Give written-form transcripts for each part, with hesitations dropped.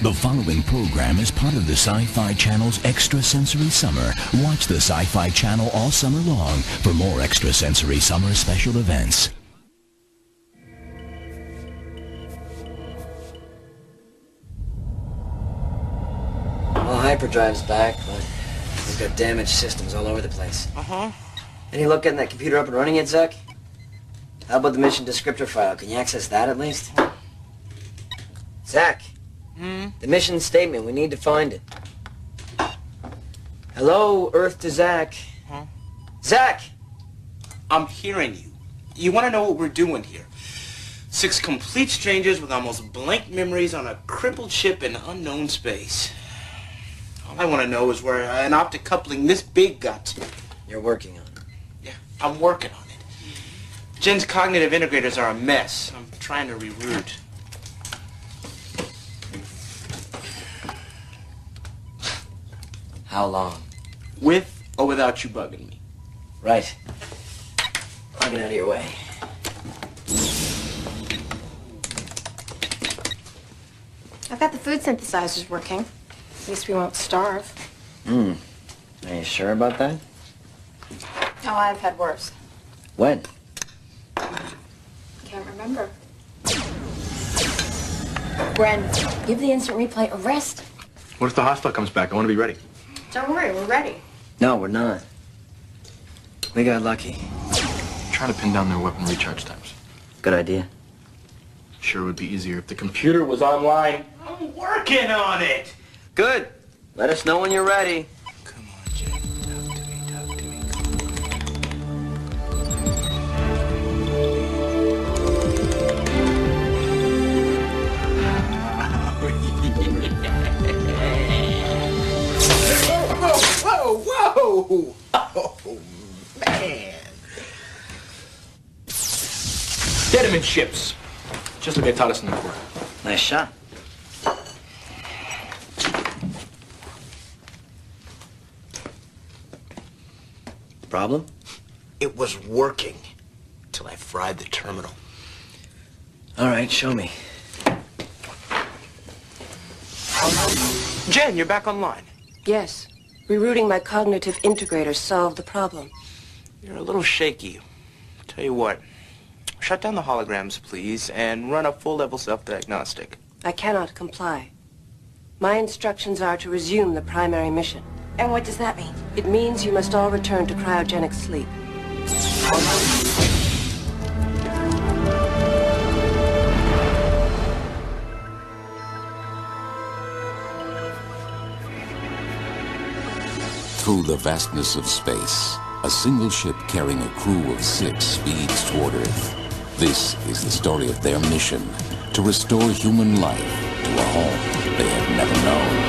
The following program is part of the Sci-Fi Channel's Extrasensory Summer. Watch the Sci-Fi Channel all summer long for more Extrasensory Summer special events. Well, hyperdrive's back, but we've got damaged systems all over the place. Any luck getting that computer up and running yet, Zach? How about the mission descriptor file? Can you access that at least? Zach? The mission statement. We need to find it. Hello, Earth to Zach. Zach! I'm hearing you. You want to know what we're doing here? 6 complete strangers with almost blank memories on a crippled ship in unknown space. All I want to know is where an optic coupling this big got to. You're working on it. Yeah, I'm working on it. Jen's cognitive integrators are a mess. I'm trying to reroute. How long? With or without you bugging me? Right. I'll get out of your way. I've got the food synthesizers working. At least we won't starve. Are you sure about that? Oh, I've had worse. When? Can't remember. Gwen, give the instant replay a rest. What if the hostile comes back? I want to be ready. Don't worry, we're ready. No, we're not. We got lucky. Trying to pin down their weapon recharge times. Good idea. Sure would be easier if the computer was online. I'm working on it! Good. Let us know when you're ready. Come on, Jen. Talk to me. Whoa! Oh, man. Deadman ships. Just like they taught us in the Corps. Nice shot. Problem? It was working till I fried the terminal. All right, show me. Jen, you're back online. Yes. Rerouting my cognitive integrator solved the problem. You're a little shaky. Tell you what, shut down the holograms, please, and run a full-level self-diagnostic. I cannot comply. My instructions are to resume the primary mission. And what does that mean? It means you must all return to cryogenic sleep. Through the vastness of space, a single ship carrying a crew of 6 speeds toward Earth. This is the story of their mission, to restore human life to a home they have never known.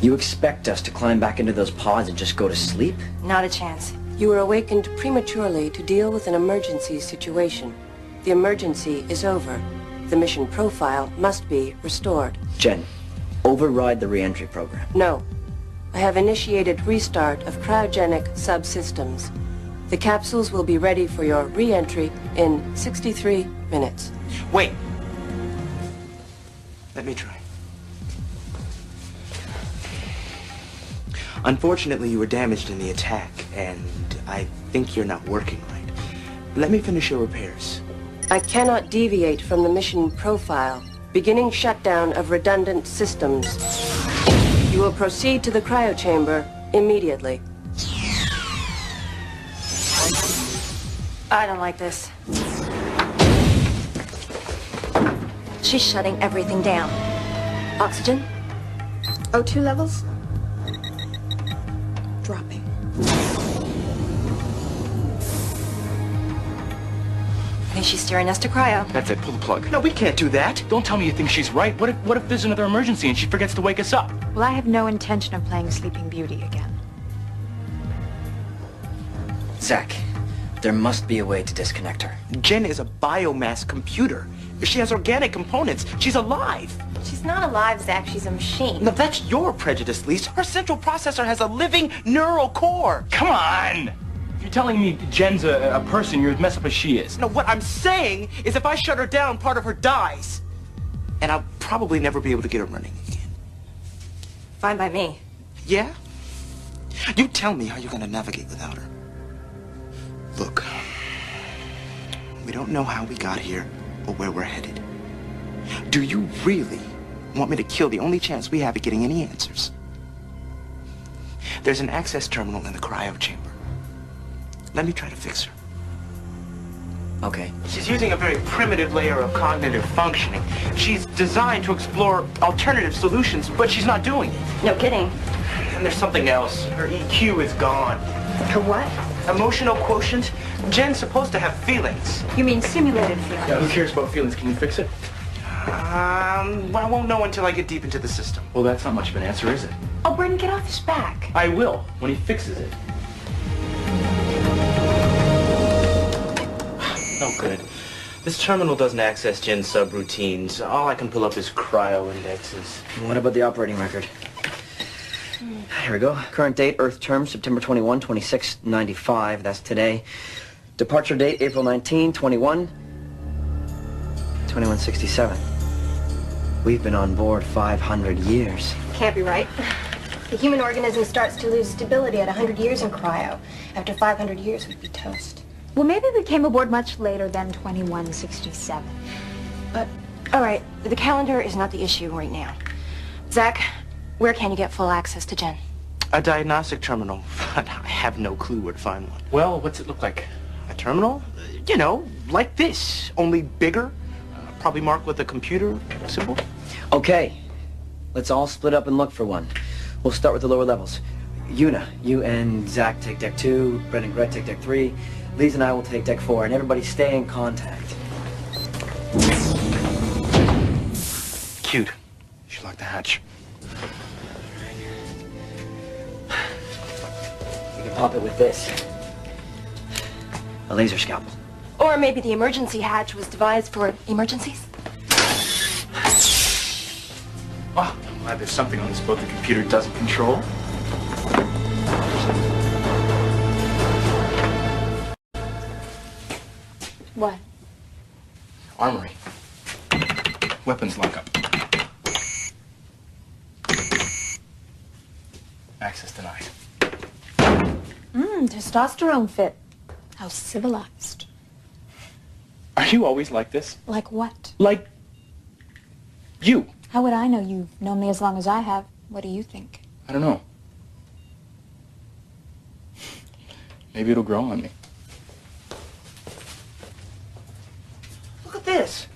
You expect us to climb back into those pods and just go to sleep? Not a chance. You were awakened prematurely to deal with an emergency situation. The emergency is over. The mission profile must be restored. Jen, override the re-entry program. No. I have initiated restart of cryogenic subsystems. The capsules will be ready for your re-entry in 63 minutes. Wait. Let me try. Unfortunately, you were damaged in the attack, and I think you're not working right. Let me finish your repairs. I cannot deviate from the mission profile. Beginning shutdown of redundant systems. You will proceed to the cryochamber immediately. I don't like this. She's shutting everything down. Oxygen? O2 levels? Dropping. Any she's steering us to cryo. That's it. Pull the plug. No, we can't do that. Don't tell me you think she's right. What if there's another emergency and she forgets to wake us up? Well, I have no intention of playing Sleeping Beauty again. Zach, there must be a way to disconnect her. Jen is a biomass computer. She has organic components. She's alive. She's not alive, Zach. She's a machine. No, that's your prejudice, Lisa. Her central processor has a living neural core. Come on! If you're telling me Jen's a person, you're as messed up as she is. No, what I'm saying is if I shut her down, part of her dies. And I'll probably never be able to get her running again. Fine by me. Yeah? You tell me how you're going to navigate without her. Look, we don't know how we got here or where we're headed. Do you really want me to kill the only chance we have at getting any answers? There's an access terminal in the cryo chamber. Let me try to fix her. Okay. She's using a very primitive layer of cognitive functioning. She's designed to explore alternative solutions, but she's not doing it. No kidding. And there's something else. Her EQ is gone. Her what? Emotional quotient? Jen's supposed to have feelings. You mean simulated feelings? Yeah, who cares about feelings? Can you fix it? Well, I won't know until I get deep into the system. Well, that's not much of an answer, is it? Oh, Brendan, get off his back. I will, when he fixes it. No good. This terminal doesn't access Jen's subroutines. All I can pull up is cryo indexes. What about the operating record? Here we go. Current date, Earth term, September 21, 2695. That's today. Departure date, April 19, 2167. We've been on board 500 years. Can't be right. The human organism starts to lose stability at 100 years in cryo. After 500 years, we'd be toast. Well, maybe we came aboard much later than 2167. But, all right, the calendar is not the issue right now. Zach, where can you get full access to Jen? A diagnostic terminal, but I have no clue where to find one. Well, what's it look like? A terminal? You know, like this, only bigger. Probably marked with a computer symbol. Okay. Let's all split up and look for one. We'll start with the lower levels. Una, you and Zach take deck 2, Brett and Gret take deck 3, Lise and I will take deck 4, and everybody stay in contact. Cute. You should lock the hatch. We can pop it with this. A laser scalpel. Or maybe the emergency hatch was devised for emergencies? Oh, I'm glad there's something on this boat the computer doesn't control. What? Armory. Weapons lockup. Access denied. Testosterone fit. How civilized. Are you always like this? Like what? Like you. How would I know? You've known me as long as I have. What do you think? I don't know. Maybe it'll grow on me. Look at this.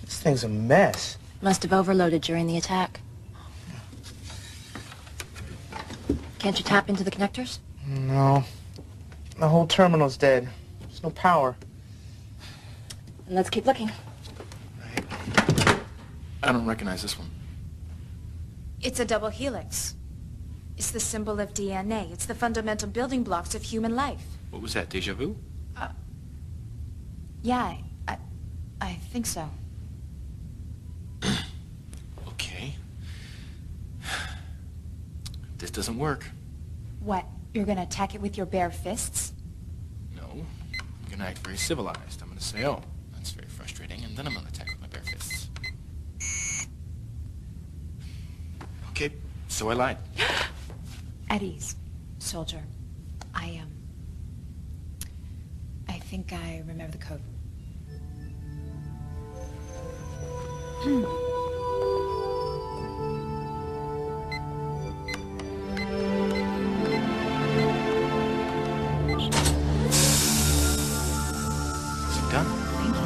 This thing's a mess. Must have overloaded during the attack. Can't you tap into the connectors? No. The whole terminal's dead. There's no power. And let's keep looking. I don't recognize this one. It's a double helix. It's the symbol of DNA. It's the fundamental building blocks of human life. What was that, déjà vu? Yeah, I think so. Okay. This doesn't work. What? You're gonna attack it with your bare fists? No. I'm gonna act very civilized. I'm gonna say, oh, that's very frustrating, and then I'm gonna attack with my bare fists. Okay, so I lied. At ease, soldier. I think I remember the code. Is it done? Thank you.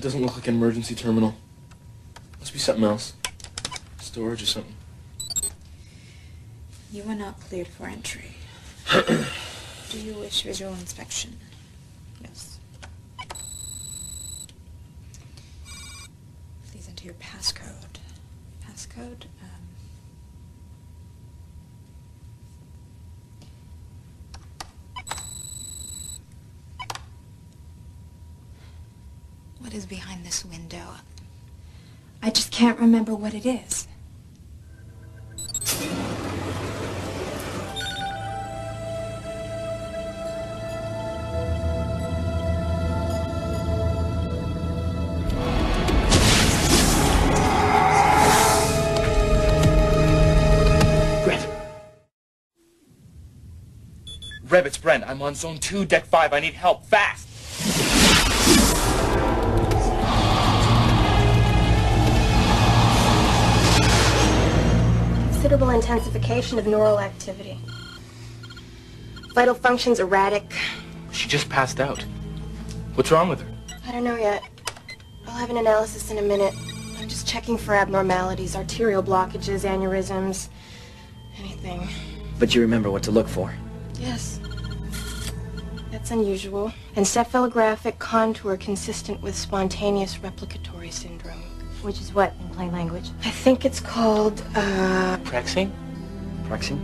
doesn't look like an emergency terminal. Must be something else. Storage or something. You are not cleared for entry. Do you wish visual inspection? Yes. Please enter your passcode. Passcode? What is behind this window? I just can't remember what it is. Reb, it's Brent. I'm on Zone 2, Deck 5. I need help, fast! Considerable intensification of neural activity. Vital functions erratic. She just passed out. What's wrong with her? I don't know yet. I'll have an analysis in a minute. I'm just checking for abnormalities, arterial blockages, aneurysms, anything. But you remember what to look for. Yes. That's unusual. Encephalographic contour consistent with spontaneous replicatory syndrome. Which is what, in plain language? I think it's called, Prexing? Prexing?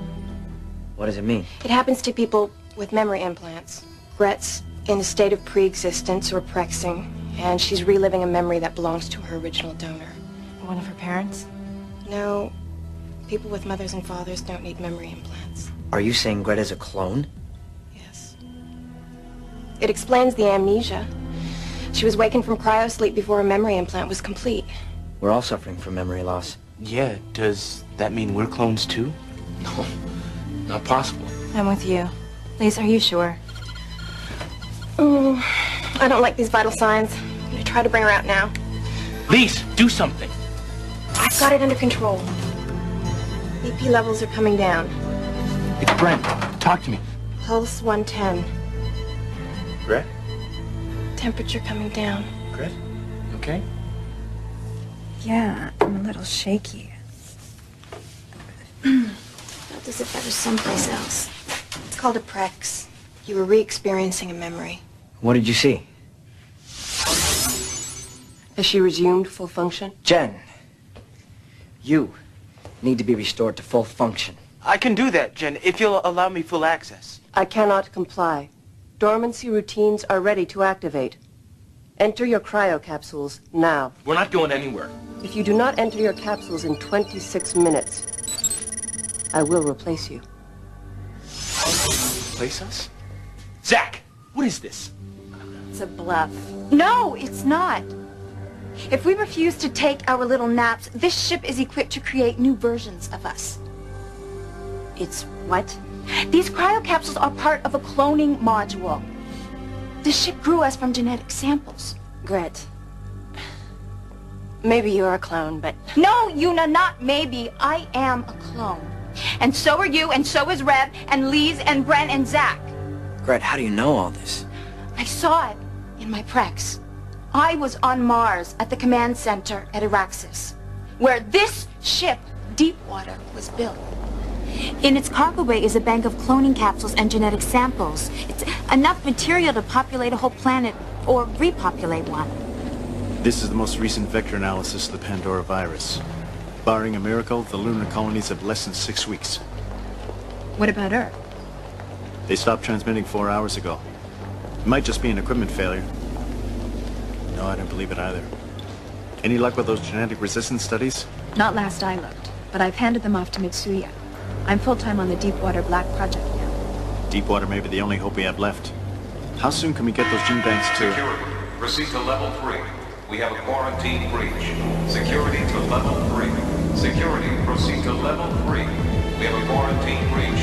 What does it mean? It happens to people with memory implants. Gret's in a state of pre-existence or prexing, and she's reliving a memory that belongs to her original donor. One of her parents? No. People with mothers and fathers don't need memory implants. Are you saying Greta's a clone? Yes. It explains the amnesia. She was wakened from cryosleep before her memory implant was complete. We're all suffering from memory loss. Yeah, does that mean we're clones too? No, not possible. I'm with you. Lise, are you sure? I don't like these vital signs. I'm gonna try to bring her out now. Lise, do something! I've got it under control. BP levels are coming down. It's Brent. Talk to me. Pulse 110. Gret? Temperature coming down. Gret? Okay? Yeah, I'm a little shaky. Felt as if I was someplace else. It's called a prex. You were re-experiencing a memory. What did you see? Has she resumed full function? Jen, you need to be restored to full function. I can do that, Jen, if you'll allow me full access. I cannot comply. Dormancy routines are ready to activate. Enter your cryocapsules now. We're not going anywhere. If you do not enter your capsules in 26 minutes, I will replace you. Replace us? Zach, what is this? It's a bluff. No, it's not. If we refuse to take our little naps, this ship is equipped to create new versions of us. It's what? These cryocapsules are part of a cloning module. The ship grew us from genetic samples. Gret. Maybe you're a clone, but... No, Yuna, not maybe. I am a clone. And so are you, and so is Reb, and Lise, and Brent, and Zach. Gret, how do you know all this? I saw it in my prex. I was on Mars at the command center at Araxis, where this ship, Deepwater, was built. In its cargo bay is a bank of cloning capsules and genetic samples. It's enough material to populate a whole planet, or repopulate one. This is the most recent vector analysis of the Pandora virus. Barring a miracle, the lunar colonies have less than 6 weeks. What about Earth? They stopped transmitting 4 hours ago. It might just be an equipment failure. No, I don't believe it either. Any luck with those genetic resistance studies? Not last I looked, but I've handed them off to Mitsuya. I'm full-time on the Deepwater Black project now. Deepwater may be the only hope we have left. How soon can we get those gene banks to... Security, proceed to level 3. We have a quarantine breach. Security to level 3. Security, proceed to level 3. We have a quarantine breach.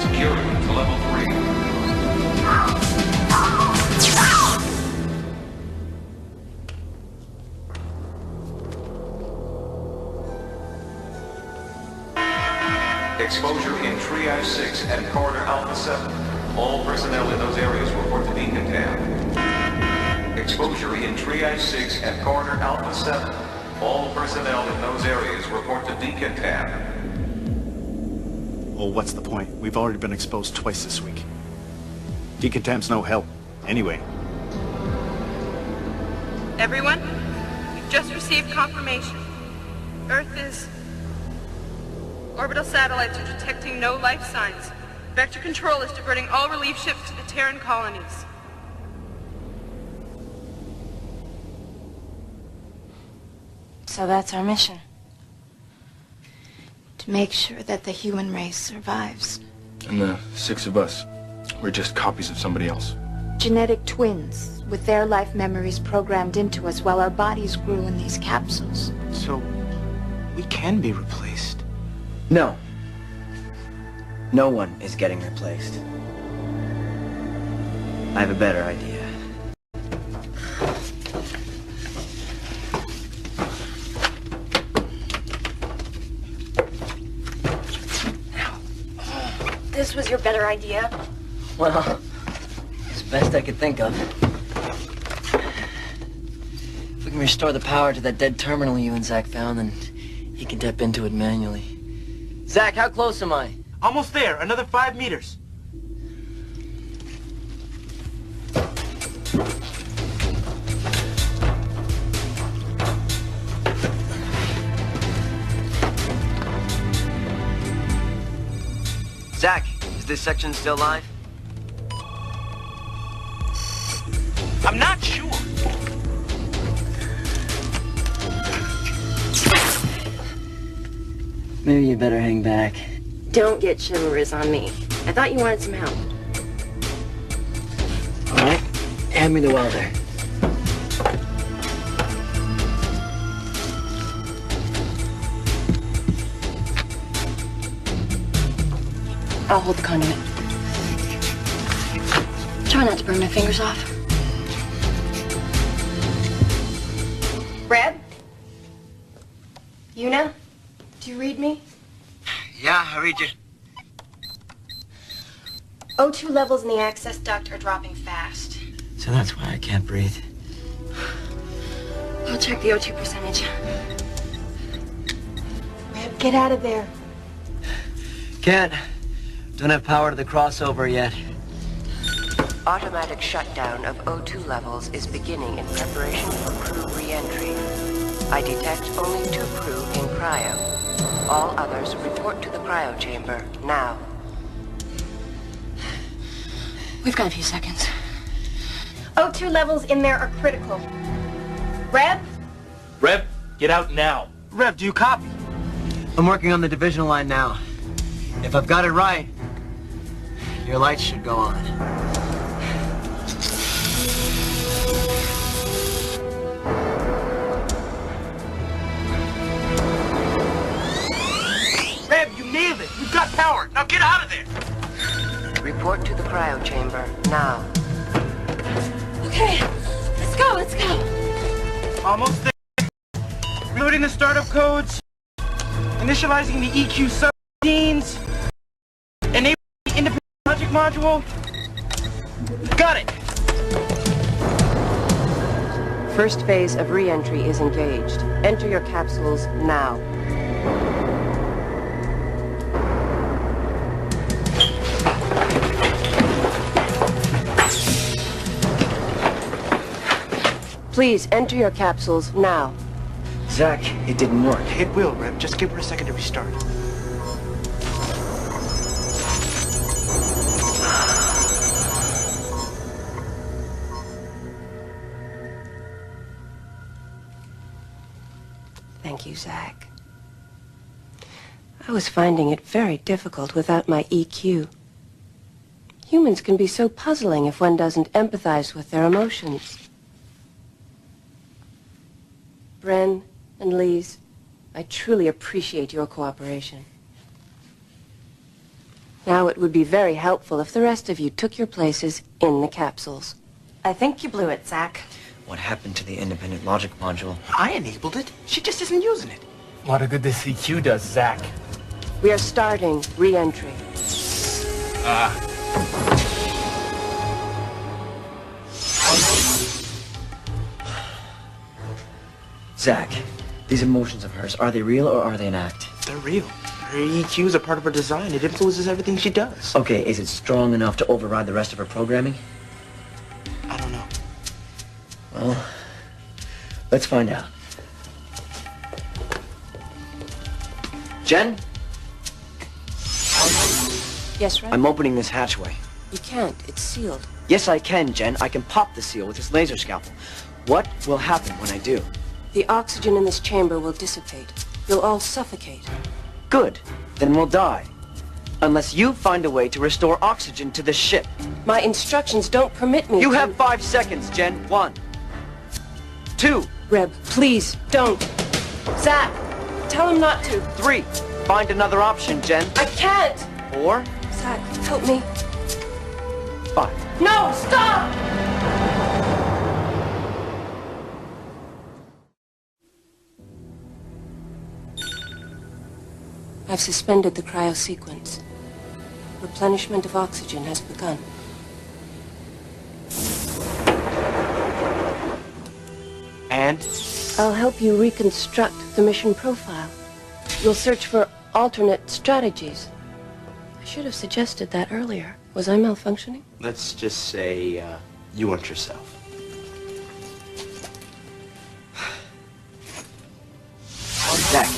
Security to level 3. Exposure in Triage 6 and Corridor Alpha 7. All personnel in those areas report to be contaminated. Exposure in Triage 6 and Corridor Alpha 7. All personnel in those areas report to decontam. Oh, what's the point? We've already been exposed twice this week. Decontam's no help. Anyway. Everyone, we've just received confirmation. Earth orbital satellites are detecting no life signs. Vector control is diverting all relief ships to the Terran colonies. So that's our mission. To make sure that the human race survives. And the 6 of us, we're just copies of somebody else. Genetic twins, with their life memories programmed into us while our bodies grew in these capsules. So, we can be replaced. No. No one is getting replaced. I have a better idea. This was your better idea? Well, it's the best I could think of. If we can restore the power to that dead terminal you and Zach found, then he can tap into it manually. Zach, how close am I? Almost there. Another 5 meters. Zach, is this section still live? I'm not sure. Maybe you better hang back. Don't get chivalrous on me. I thought you wanted some help. All right, hand me the welder. I'll hold the conduit. Try not to burn my fingers off. Brad? Una? Do you read me? Yeah, I read you. O2 levels in the access duct are dropping fast. So that's why I can't breathe. I'll check the O2 percentage. Brad, get out of there. Can't. Don't have power to the crossover yet. Automatic shutdown of O2 levels is beginning in preparation for crew re-entry. I detect only 2 crew in cryo. All others report to the cryo chamber now. We've got a few seconds. O2 levels in there are critical. Rev? Rev, get out now. Rev, do you copy? I'm working on the divisional line now. If I've got it right, your lights should go on. Rev, you nailed it. You've got power. Now get out of there. Report to the cryo chamber now. Okay, let's go, let's go. Almost there. Reloading the startup codes. Initializing the EQ subroutines. Enabling the independent logic module. Got it. First phase of re-entry is engaged. Enter your capsules now. Please enter your capsules now. Zach, it didn't work. It will, Rev. Just give her a second to restart. Thank you, Zach. I was finding it very difficult without my EQ. Humans can be so puzzling if one doesn't empathize with their emotions. Bren and Lise, I truly appreciate your cooperation. Now it would be very helpful if the rest of you took your places in the capsules. I think you blew it, Zach. What happened to the independent logic module? I enabled it. She just isn't using it. A lot of good this EQ does, Zach. We are starting re-entry. Zach, these emotions of hers, are they real or are they an act? They're real. Her EQ is a part of her design. It influences everything she does. Okay, is it strong enough to override the rest of her programming? I don't know. Well, let's find out. Jen? Yes, Red? I'm opening this hatchway. You can't. It's sealed. Yes, I can, Jen. I can pop the seal with this laser scalpel. What will happen when I do? The oxygen in this chamber will dissipate. You'll all suffocate. Good. Then we'll die. Unless you find a way to restore oxygen to the ship. My instructions don't permit me You to... have 5 seconds, Jen. 1, 2. Reb, please, don't. Zach, tell him not to. 3. Find another option, Jen. I can't. 4. Zach, help me. 5. No, stop! I've suspended the cryo sequence. Replenishment of oxygen has begun. And? I'll help you reconstruct the mission profile. You'll search for alternate strategies. I should have suggested that earlier. Was I malfunctioning? Let's just say, you weren't yourself. Zach,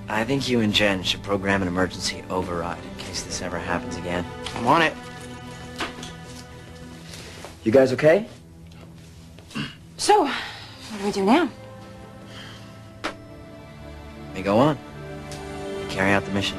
I think you and Jen should program an emergency override in case this ever happens again. I'm on it. You guys okay? So, what do we do now? We go on. Carry out the mission.